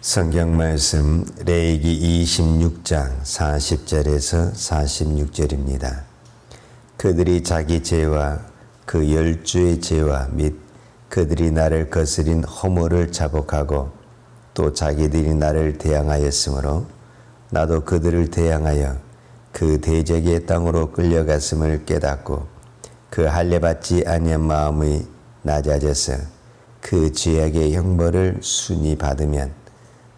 성경 말씀 레위기 26장 40절에서 46절입니다. 그들이 자기 죄와 그 10주의 죄와 및 그들이 나를 거스린 허물을 자복하고 또 자기들이 나를 대항하였으므로 나도 그들을 대항하여 그 대적의 땅으로 끌려갔음을 깨닫고 그 할례받지 아니한 마음이 낮아져서 그 죄악의 형벌을 순히 받으면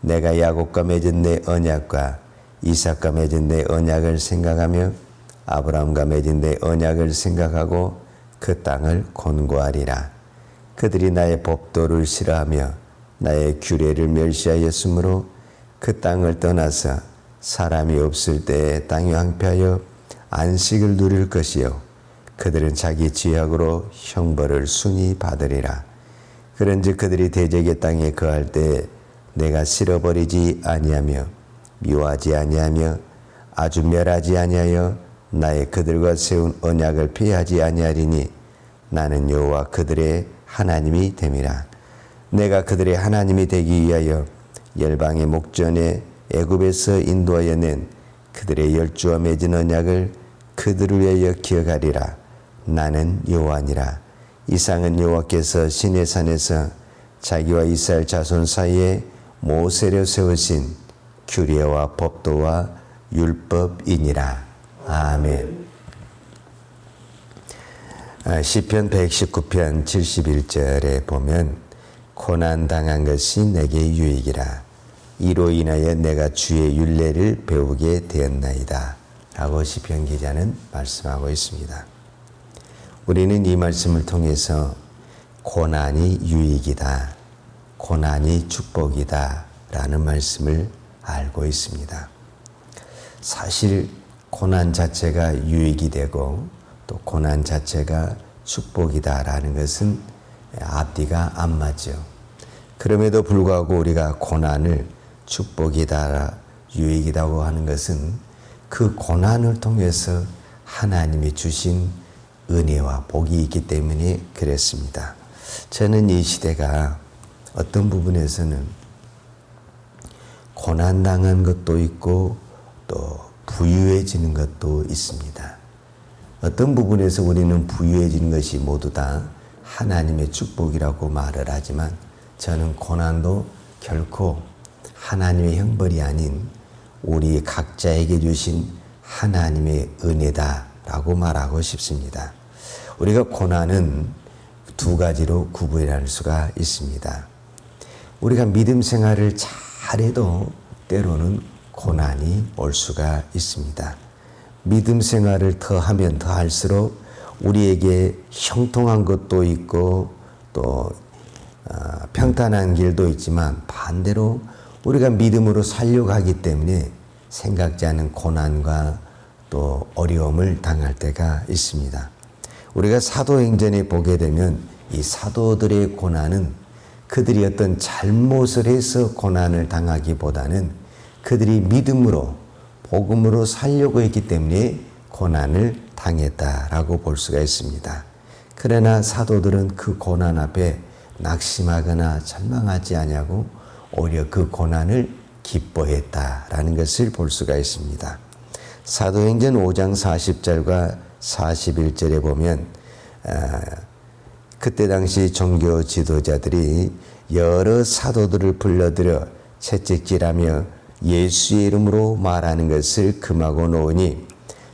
내가 야곱과 맺은 내 언약과 이삭과 맺은 내 언약을 생각하며 아브라함과 맺은 내 언약을 생각하고 그 땅을 권고하리라. 그들이 나의 법도를 싫어하며 나의 규례를 멸시하였으므로 그 땅을 떠나서 사람이 없을 때에 땅이 황폐하여 안식을 누릴 것이요 그들은 자기 죄악으로 형벌을 순히 받으리라. 그런즉 그들이 대적의 땅에 거할 때에 내가 쓸어버리지 아니하며 미워하지 아니하며 아주 멸하지 아니하여 나의 그들과 세운 언약을 피하지 아니하리니 나는 여호와 그들의 하나님이 됨이라. 내가 그들의 하나님이 되기 위하여 열방의 목전에 애굽에서 인도하여 낸 그들의 열주와 맺은 언약을 그들을 위하여 기억하리라. 나는 여호와니라. 이상은 여호와께서 시내산에서 자기와 이스라엘 자손 사이에 모세로 세우신 규례와 법도와 율법이니라. 아멘. 시편 119편 71절에 보면 고난당한 것이 내게 유익이라. 이로 인하여 내가 주의 율례를 배우게 되었나이다 라고 시편 기자는 말씀하고 있습니다. 우리는 이 말씀을 통해서 고난이 유익이다, 고난이 축복이다 라는 말씀을 알고 있습니다. 사실 고난 자체가 유익이 되고 또 고난 자체가 축복이다 라는 것은 앞뒤가 안 맞죠. 그럼에도 불구하고 우리가 고난을 축복이다, 유익이라고 하는 것은 그 고난을 통해서 하나님이 주신 은혜와 복이 있기 때문에 그랬습니다. 저는 이 시대가 어떤 부분에서는 고난당한 것도 있고 또 부유해지는 것도 있습니다. 어떤 부분에서 우리는 부유해지는 것이 모두 다 하나님의 축복이라고 말을 하지만 저는 고난도 결코 하나님의 형벌이 아닌 우리 각자에게 주신 하나님의 은혜다라고 말하고 싶습니다. 우리가 고난은 두 가지로 구분할 수가 있습니다. 우리가 믿음 생활을 잘해도 때로는 고난이 올 수가 있습니다. 믿음 생활을 더 하면 더 할수록 우리에게 형통한 것도 있고 또 평탄한 길도 있지만 반대로 우리가 믿음으로 살려고 하기 때문에 생각지 않은 고난과 또 어려움을 당할 때가 있습니다. 우리가 사도행전에 보게 되면 이 사도들의 고난은 그들이 어떤 잘못을 해서 고난을 당하기보다는 그들이 믿음으로 복음으로 살려고 했기 때문에 고난을 당했다라고 볼 수가 있습니다. 그러나 사도들은 그 고난 앞에 낙심하거나 절망하지 아니하고 오히려 그 고난을 기뻐했다라는 것을 볼 수가 있습니다. 사도행전 5장 40절과 41절에 보면 그때 당시 종교 지도자들이 여러 사도들을 불러들여 채찍질하며 예수의 이름으로 말하는 것을 금하고 놓으니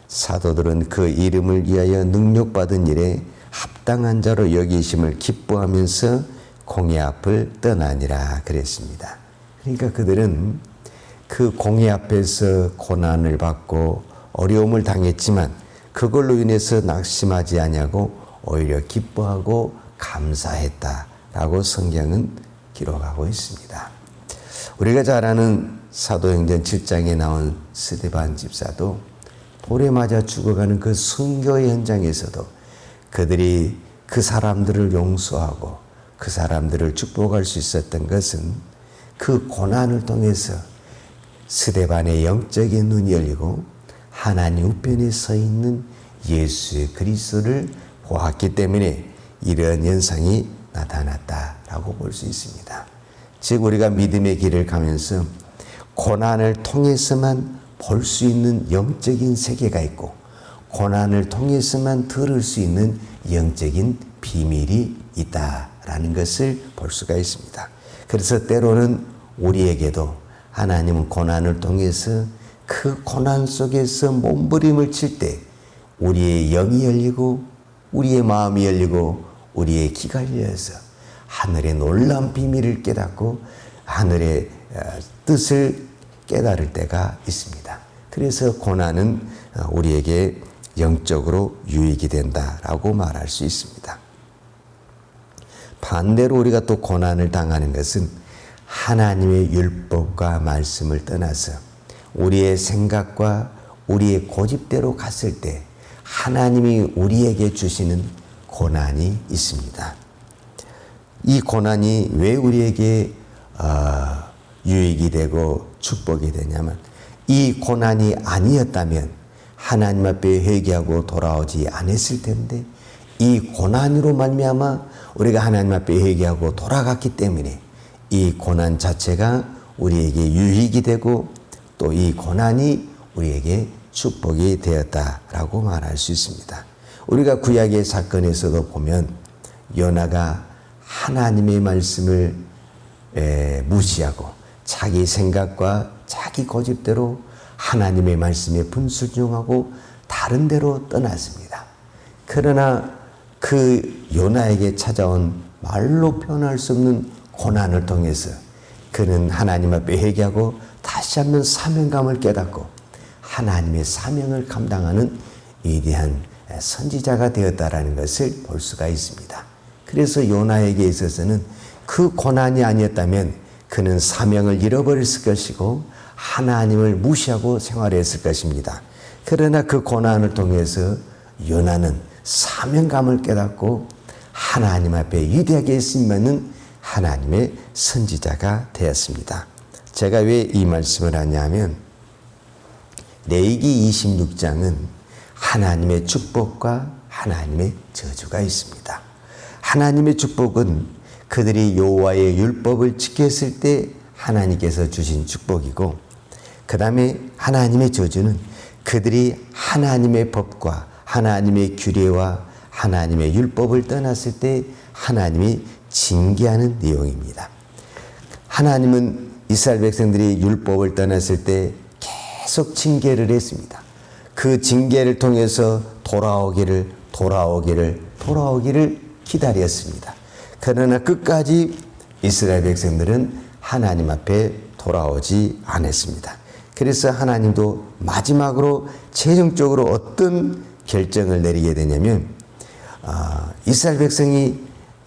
사도들은 그 이름을 위하여 능력받은 일에 합당한 자로 여기심을 기뻐하면서 공회 앞을 떠나니라 그랬습니다. 그러니까 그들은 그 공회 앞에서 고난을 받고 어려움을 당했지만 그걸로 인해서 낙심하지 아니하고 오히려 기뻐하고 감사했다라고 성경은 기록하고 있습니다. 우리가 잘 아는 사도행전 7장에 나온 스데반 집사도 돌에 맞아 죽어가는 그 순교의 현장에서도 그들이 그 사람들을 용서하고 그 사람들을 축복할 수 있었던 것은 그 고난을 통해서 스데반의 영적인 눈이 열리고 하나님 우편에 서 있는 예수의 그리스도를 보았기 때문에 이러한 현상이 나타났다라고 볼 수 있습니다. 즉 우리가 믿음의 길을 가면서 고난을 통해서만 볼 수 있는 영적인 세계가 있고 고난을 통해서만 들을 수 있는 영적인 비밀이 있다라는 것을 볼 수가 있습니다. 그래서 때로는 우리에게도 하나님은 고난을 통해서 그 고난 속에서 몸부림을 칠 때 우리의 영이 열리고 우리의 마음이 열리고 우리의 귀가 열려서 하늘의 놀라운 비밀을 깨닫고 하늘의 뜻을 깨달을 때가 있습니다. 그래서 고난은 우리에게 영적으로 유익이 된다라고 말할 수 있습니다. 반대로 우리가 또 고난을 당하는 것은 하나님의 율법과 말씀을 떠나서 우리의 생각과 우리의 고집대로 갔을 때 하나님이 우리에게 주시는 고난이 있습니다. 이 고난이 왜 우리에게 유익이 되고 축복이 되냐면 이 고난이 아니었다면 하나님 앞에 회개하고 돌아오지 않았을 텐데 이 고난으로 말미암아 우리가 하나님 앞에 회개하고 돌아갔기 때문에 이 고난 자체가 우리에게 유익이 되고 또 이 고난이 우리에게 축복이 되었다라고 말할 수 있습니다. 우리가 구약의 사건에서도 보면 요나가 하나님의 말씀을 무시하고 자기 생각과 자기 고집대로 하나님의 말씀에 불순종하고 다른 데로 떠났습니다. 그러나 그 요나에게 찾아온 말로 표현할 수 없는 고난을 통해서 그는 하나님 앞에 회개하고 다시 한번 사명감을 깨닫고 하나님의 사명을 감당하는 위대한 선지자가 되었다라는 것을 볼 수가 있습니다. 그래서 요나에게 있어서는 그 고난이 아니었다면 그는 사명을 잃어버렸을 것이고 하나님을 무시하고 생활했을 것입니다. 그러나 그 고난을 통해서 요나는 사명감을 깨닫고 하나님 앞에 위대하게 쓰임받는 하나님의 선지자가 되었습니다. 제가 왜 이 말씀을 하냐면 레위기 26장은 하나님의 축복과 하나님의 저주가 있습니다. 하나님의 축복은 그들이 여호와의 율법을 지켰을 때 하나님께서 주신 축복이고 그 다음에 하나님의 저주는 그들이 하나님의 법과 하나님의 규례와 하나님의 율법을 떠났을 때 하나님이 징계하는 내용입니다. 하나님은 이스라엘 백성들이 율법을 떠났을 때 계속 징계를 했습니다. 그 징계를 통해서 돌아오기를 기다렸습니다. 그러나 끝까지 이스라엘 백성들은 하나님 앞에 돌아오지 않았습니다. 그래서 하나님도 마지막으로 최종적으로 어떤 결정을 내리게 되냐면 이스라엘 백성이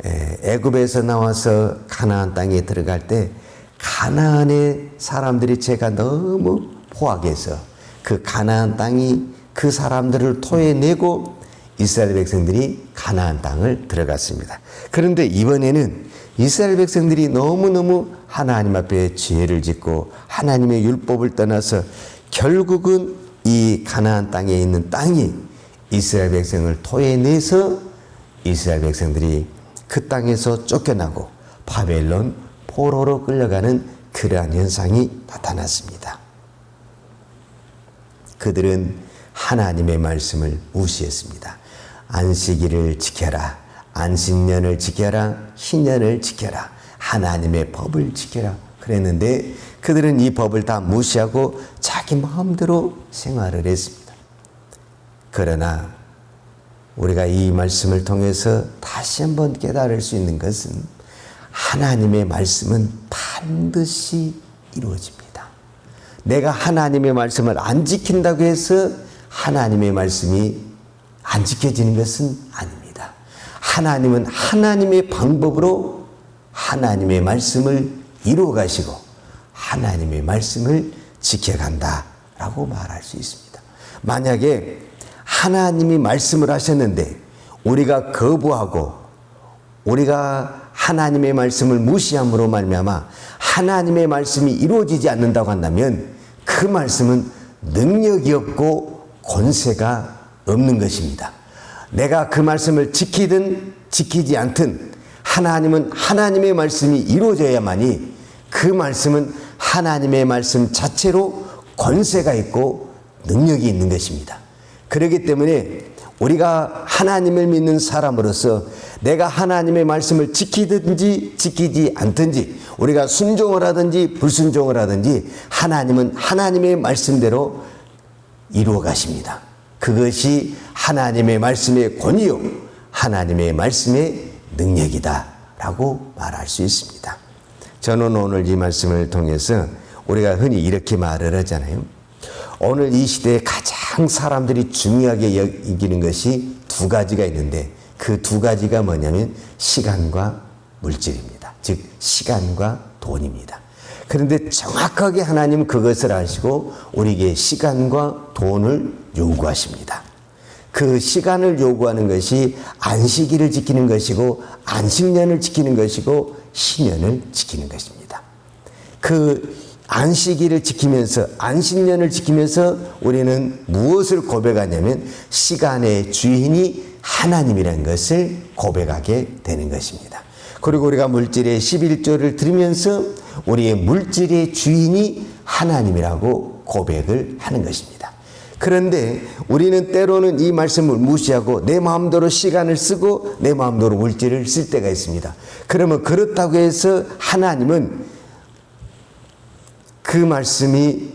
애굽에서 나와서 가나안 땅에 들어갈 때 가나안의 사람들이 죄가 너무 포악해서 그 가나안 땅이 그 사람들을 토해내고 이스라엘 백성들이 가나안 땅을 들어갔습니다. 그런데 이번에는 이스라엘 백성들이 너무너무 하나님 앞에 죄를 짓고 하나님의 율법을 떠나서 결국은 이 가나안 땅에 있는 땅이 이스라엘 백성을 토해내서 이스라엘 백성들이 그 땅에서 쫓겨나고 바벨론 포로로 끌려가는 그러한 현상이 나타났습니다. 그들은 하나님의 말씀을 무시했습니다. 안식일을 지켜라, 안식년을 지켜라, 희년을 지켜라, 하나님의 법을 지켜라 그랬는데 그들은 이 법을 다 무시하고 자기 마음대로 생활을 했습니다. 그러나 우리가 이 말씀을 통해서 다시 한번 깨달을 수 있는 것은 하나님의 말씀은 반드시 이루어집니다. 내가 하나님의 말씀을 안 지킨다고 해서 하나님의 말씀이 안 지켜지는 것은 아닙니다. 하나님은 하나님의 방법으로 하나님의 말씀을 이루어 가시고 하나님의 말씀을 지켜간다라고 말할 수 있습니다. 만약에 하나님이 말씀을 하셨는데 우리가 거부하고 우리가 하나님의 말씀을 무시함으로 말미암아 하나님의 말씀이 이루어지지 않는다고 한다면 그 말씀은 능력이 없고 권세가 없는 것입니다. 내가 그 말씀을 지키든 지키지 않든 하나님은 하나님의 말씀이 이루어져야만이 그 말씀은 하나님의 말씀 자체로 권세가 있고 능력이 있는 것입니다. 그렇기 때문에 우리가 하나님을 믿는 사람으로서 내가 하나님의 말씀을 지키든지 지키지 않든지, 우리가 순종을 하든지 불순종을 하든지, 하나님은 하나님의 말씀대로 이루어 가십니다. 그것이 하나님의 말씀의 권위요 하나님의 말씀의 능력이다 라고 말할 수 있습니다. 저는 오늘 이 말씀을 통해서 우리가 흔히 이렇게 말을 하잖아요. 오늘 이 시대에 가장 사람들이 중요하게 여기는 것이 두 가지가 있는데, 그 두 가지가 뭐냐면 시간과 물질입니다. 즉 시간과 돈입니다. 그런데 정확하게 하나님은 그것을 아시고 우리에게 시간과 돈을 요구하십니다. 그 시간을 요구하는 것이 안식일을 지키는 것이고, 안식년을 지키는 것이고, 신년을 지키는 것입니다. 그 안식일을 지키면서, 안식년을 지키면서 우리는 무엇을 고백하냐면 시간의 주인이 하나님이라는 것을 고백하게 되는 것입니다. 그리고 우리가 물질의 11조를 들으면서 우리의 물질의 주인이 하나님이라고 고백을 하는 것입니다. 그런데 우리는 때로는 이 말씀을 무시하고 내 마음대로 시간을 쓰고 내 마음대로 물질을 쓸 때가 있습니다. 그러면 그렇다고 해서 하나님은 그 말씀이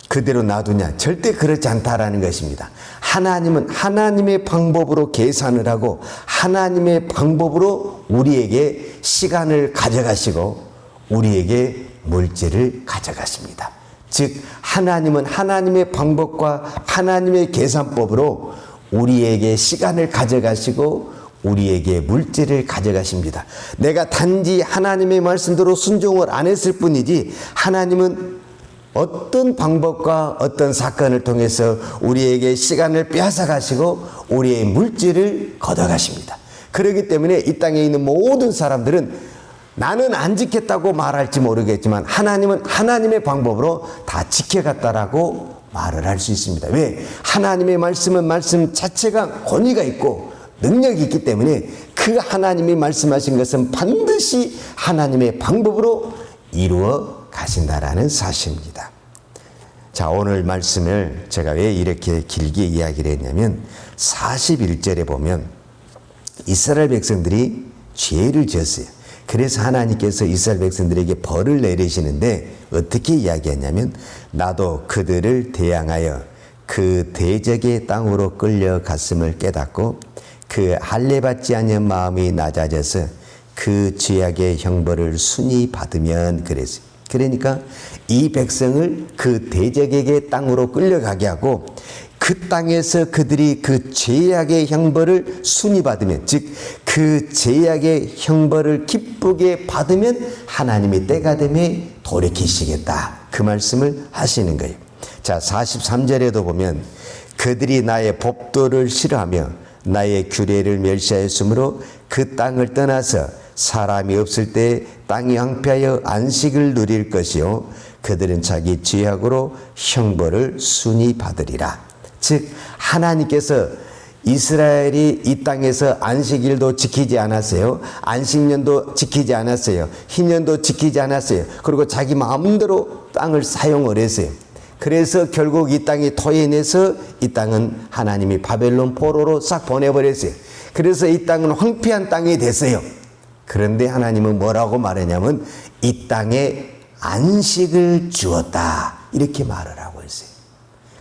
그대로 놔두냐? 절대 그렇지 않다라는 것입니다. 하나님은 하나님의 방법으로 계산을 하고 하나님의 방법으로 우리에게 시간을 가져가시고 우리에게 물질을 가져가십니다. 즉 하나님은 하나님의 방법과 하나님의 계산법으로 우리에게 시간을 가져가시고 우리에게 물질을 가져가십니다. 내가 단지 하나님의 말씀대로 순종을 안 했을 뿐이지 하나님은 어떤 방법과 어떤 사건을 통해서 우리에게 시간을 빼앗아 가시고 우리의 물질을 걷어가십니다. 그렇기 때문에 이 땅에 있는 모든 사람들은 나는 안 지켰다고 말할지 모르겠지만 하나님은 하나님의 방법으로 다 지켜갔다라고 말을 할 수 있습니다. 왜? 하나님의 말씀은 말씀 자체가 권위가 있고 능력이 있기 때문에 그 하나님이 말씀하신 것은 반드시 하나님의 방법으로 이루어 가신다라는 사실입니다. 자, 오늘 말씀을 제가 왜 이렇게 길게 이야기를 했냐면 41절에 보면 이스라엘 백성들이 죄를 지었어요. 그래서 하나님께서 이스라엘 백성들에게 벌을 내리시는데 어떻게 이야기했냐면 나도 그들을 대항하여 그 대적의 땅으로 끌려갔음을 깨닫고 그 할례받지 아니한 마음이 낮아져서 그 죄악의 형벌을 순히 받으면 그랬어요. 그러니까 이 백성을 그 대적에게 땅으로 끌려가게 하고 그 땅에서 그들이 그 죄악의 형벌을 순히 받으면, 즉 그 죄악의 형벌을 기쁘게 받으면 하나님의 때가 되매 돌이키시겠다, 그 말씀을 하시는 거예요. 자, 43절에도 보면 그들이 나의 법도를 싫어하며 나의 규례를 멸시하였으므로 그 땅을 떠나서 사람이 없을 때 땅이 황폐하여 안식을 누릴 것이요 그들은 자기 죄악으로 형벌을 순히 받으리라. 즉 하나님께서 이스라엘이 이 땅에서 안식일도 지키지 않았어요. 안식년도 지키지 않았어요. 희년도 지키지 않았어요. 그리고 자기 마음대로 땅을 사용을 했어요. 그래서 결국 이 땅이 토해내서 이 땅은 하나님이 바벨론 포로로 싹 보내버렸어요. 그래서 이 땅은 황폐한 땅이 됐어요. 그런데 하나님은 뭐라고 말했냐면 이 땅에 안식을 주었다, 이렇게 말을 하고 있어요.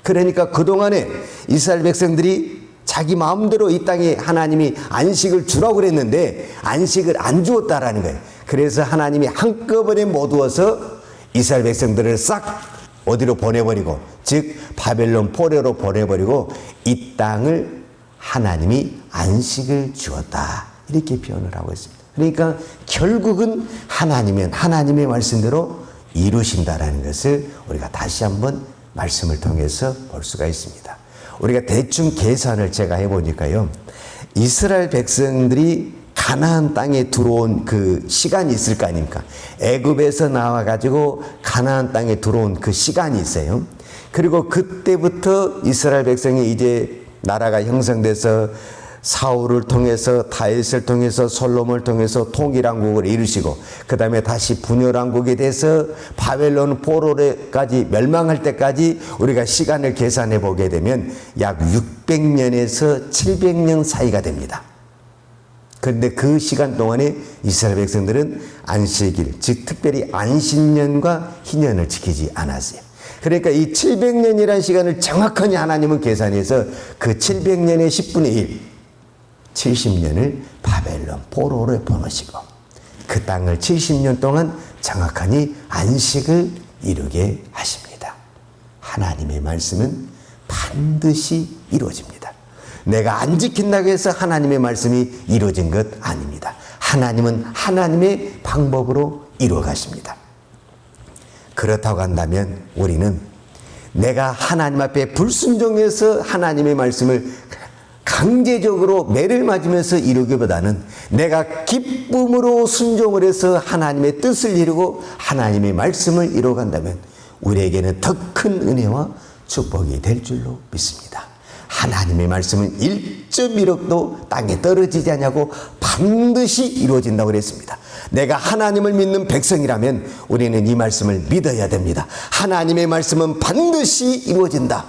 그러니까 그동안에 이스라엘 백성들이 자기 마음대로 이 땅에 하나님이 안식을 주라고 그랬는데 안식을 안 주었다라는 거예요. 그래서 하나님이 한꺼번에 모두어서 이스라엘 백성들을 싹 어디로 보내버리고, 즉 바벨론 포로로 보내버리고 이 땅을 하나님이 안식을 주었다, 이렇게 표현을 하고 있습니다. 그러니까 결국은 하나님은 하나님의 말씀대로 이루신다라는 것을 우리가 다시 한번 말씀을 통해서 볼 수가 있습니다. 우리가 대충 계산을 제가 해보니까요, 이스라엘 백성들이 가나안 땅에 들어온 그 시간이 있을 거 아닙니까? 애굽에서 나와가지고 가나안 땅에 들어온 그 시간이 있어요. 그리고 그때부터 이스라엘 백성이 이제 나라가 형성돼서 사울을 통해서 다윗을 통해서 솔로몬을 통해서 통일왕국을 이루시고 그 다음에 다시 분열왕국이 돼서 바벨론 포로까지 멸망할 때까지 우리가 시간을 계산해 보게 되면 약 600년에서 700년 사이가 됩니다. 그런데 그 시간 동안에 이스라엘 백성들은 안식일, 즉 특별히 안식년과 희년을 지키지 않았어요. 그러니까 이 700년이라는 시간을 정확하게 하나님은 계산해서 그 700년의 10분의 1, 70년을 바벨론 포로로 보내시고 그 땅을 70년 동안 정확하니 안식을 이루게 하십니다. 하나님의 말씀은 반드시 이루어집니다. 내가 안 지킨다고 해서 하나님의 말씀이 이루어진 것 아닙니다. 하나님은 하나님의 방법으로 이루어 가십니다. 그렇다고 한다면 우리는 내가 하나님 앞에 불순종해서 하나님의 말씀을 강제적으로 매를 맞으면서 이루기보다는 내가 기쁨으로 순종을 해서 하나님의 뜻을 이루고 하나님의 말씀을 이루어간다면 우리에게는 더 큰 은혜와 축복이 될 줄로 믿습니다. 하나님의 말씀은 1.1억도 땅에 떨어지지 않냐고 반드시 이루어진다고 그랬습니다. 내가 하나님을 믿는 백성이라면 우리는 이 말씀을 믿어야 됩니다. 하나님의 말씀은 반드시 이루어진다.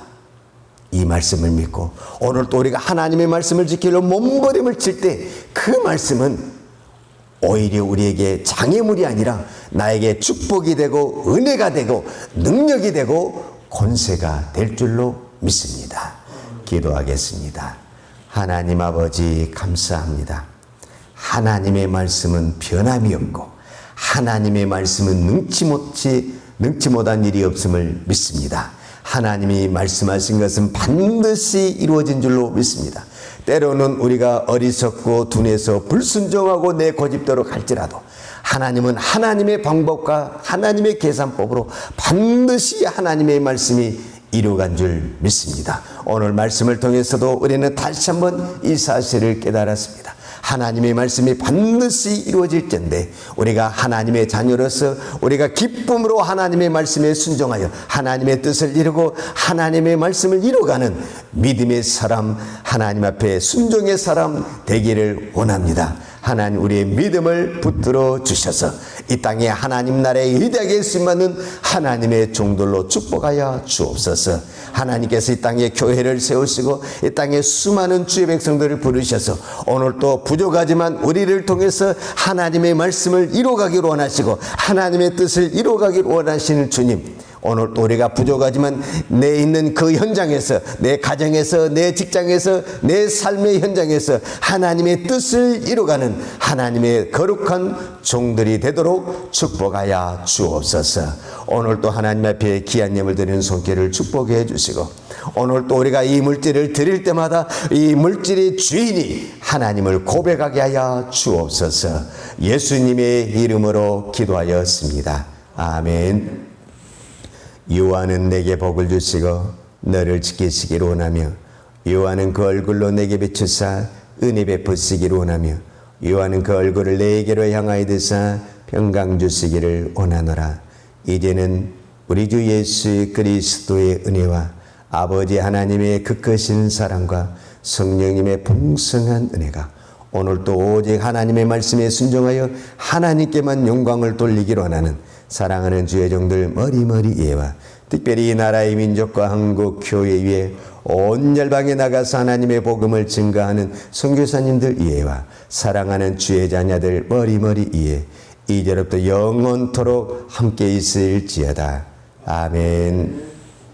이 말씀을 믿고 오늘 또 우리가 하나님의 말씀을 지키려 몸부림을 칠 때 그 말씀은 오히려 우리에게 장애물이 아니라 나에게 축복이 되고 은혜가 되고 능력이 되고 권세가 될 줄로 믿습니다. 기도하겠습니다. 하나님 아버지 감사합니다. 하나님의 말씀은 변함이 없고 하나님의 말씀은 능치 못한 일이 없음을 믿습니다. 하나님이 말씀하신 것은 반드시 이루어진 줄로 믿습니다. 때로는 우리가 어리석고 둔해서 불순종하고 내 고집대로 갈지라도 하나님은 하나님의 방법과 하나님의 계산법으로 반드시 하나님의 말씀이 이루어간 줄 믿습니다. 오늘 말씀을 통해서도 우리는 다시 한번 이 사실을 깨달았습니다. 하나님의 말씀이 반드시 이루어질 텐데 우리가 하나님의 자녀로서 우리가 기쁨으로 하나님의 말씀에 순종하여 하나님의 뜻을 이루고 하나님의 말씀을 이루어가는 믿음의 사람, 하나님 앞에 순종의 사람 되기를 원합니다. 하나님 우리의 믿음을 붙들어 주셔서 이 땅에 하나님 나라에 위대하게 쓰임받는 하나님의 종들로 축복하여 주옵소서. 하나님께서 이 땅에 교회를 세우시고 이 땅에 수많은 주의 백성들을 부르셔서 오늘 또 부족하지만 우리를 통해서 하나님의 말씀을 이루어가기를 원하시고 하나님의 뜻을 이루어가기를 원하시는 주님, 오늘 또 우리가 부족하지만 내 있는 그 현장에서, 내 가정에서, 내 직장에서, 내 삶의 현장에서 하나님의 뜻을 이루어가는 하나님의 거룩한 종들이 되도록 축복하여 주옵소서. 오늘 또 하나님 앞에 귀한 예물 드리는 손길을 축복해 주시고 오늘 또 우리가 이 물질을 드릴 때마다 이 물질의 주인이 하나님을 고백하게 하여 주옵소서. 예수님의 이름으로 기도하였습니다. 아멘. 여호와는 내게 복을 주시고 너를 지키시기를 원하며 여호와는 그 얼굴로 내게 비추사 은혜 베푸시기를 원하며 여호와는 그 얼굴을 내게로 향하여 드사 평강 주시기를 원하노라. 이제는 우리 주 예수 그리스도의 은혜와 아버지 하나님의 그 크신 사랑과 성령님의 풍성한 은혜가 오늘도 오직 하나님의 말씀에 순종하여 하나님께만 영광을 돌리기로 원하는 사랑하는 주의 종들 머리머리 예와 특별히 이 나라의 민족과 한국 교회 위에 온 열방에 나가서 하나님의 복음을 증거하는 선교사님들 이해와 사랑하는 주의 자녀들 머리머리 이해 이제로부터 영원토록 함께 있을지어다. 아멘.